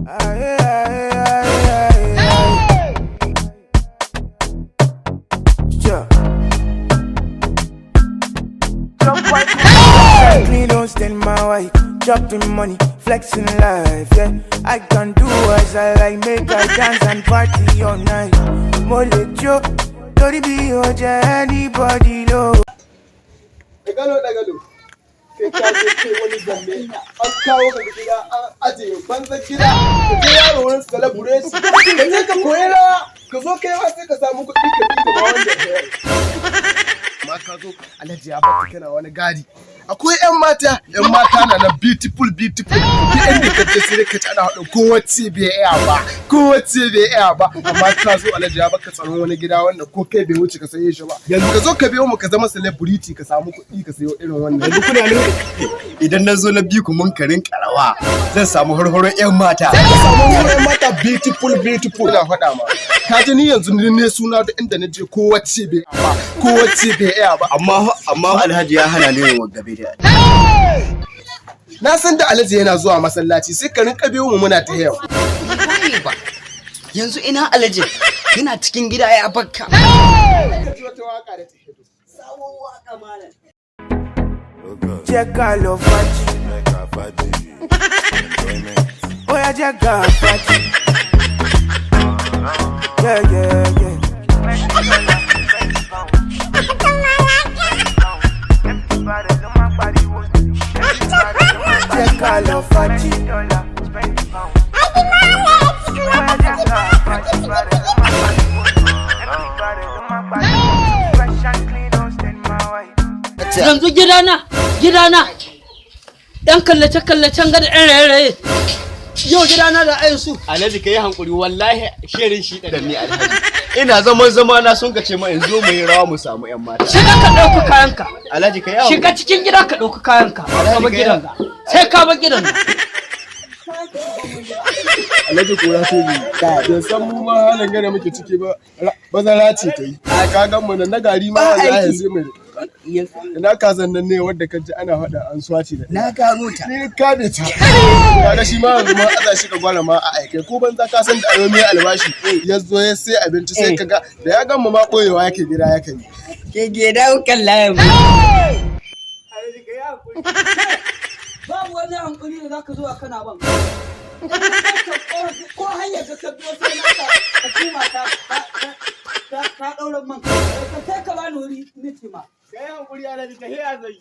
Me don't stand my way, dropping money, flexing life, yeah. I can do as I like, make I dance and party all night. Mole Joe, don't be anybody low. Dagalo. Kai ka je ce wani zambe an kawo ka gida an ajiye banzan gida ka je yaro wurin celebrate ka je ka koyi rawa ka zo kai ma sai ka samu kuɗi ka bi ma wanda ma ka zo Alhaji ya baka kana wani gadi akwai ƴan mata na beautiful duk inda ka je sai ka ci ana haɗa kowace bai iya ba amma ka zo Alhaji ya baka tsaron wani gida wanda ko kai bai wuce ka saye shi ba yanzu ka zo ka biyo mu ka zama celebrity ka samu kuɗi ka sayo irin wannan yanzu kuna ne idan na zo na bi ku mun karin karawa zan samu horhoron ƴan mata beautiful ina faɗa ma ka ji ni yanzu ne suna da inda na je kowace bai iya ba amma Alhaji ya hana ni yin waggabe da na san da Alhaji yana zuwa masallaci sai ka rinka biyo mu muna ta yau ba yanzu ina Alhaji yana cikin gida ya bakka Jekalo Faji, oya Jeka Faji, yeah. Jekalo Faji. Yanzu gidana ɗan kallace-kallacen gada ɗan raye-raye yau gidana da ayin su. Alhaji ka yi hankuri wallahi shirin shi da ni Alhaji ina zaman na sun kace ma in zo mu yi rawa mu samu ƴan mata. Shiga ka ɗauki kayanka. Alhaji ka yi hankuri. Shiga cikin gida ka ɗauki kayanka. Ka ba gidan sai ka ba gidan. Alhaji ko ya tobi ka bai san mu ma halin gane muke ciki ba bazara ce ta yi ka ga mu na gari ma wallahi sai mai ina kazan nan ne wanda ka ji ana faɗa an swaci da na gano ta ni ka da ta kaga shi ma yanzu ma aza shi ka gwara ma a aike ko banza ka san da ayo mai albashi ya zo ya sai abinci sai kaga da ya gamma ma boyewa yake gida yake yi Ke gida kan layin. Babu wani hankali da zaka zo a kana ban. Ko hanyar da ka biyo sai naka hukuma ta ɗauran man. Sai ka bani wuri miti ma. Kai hankuri Alhaji ta hiya zai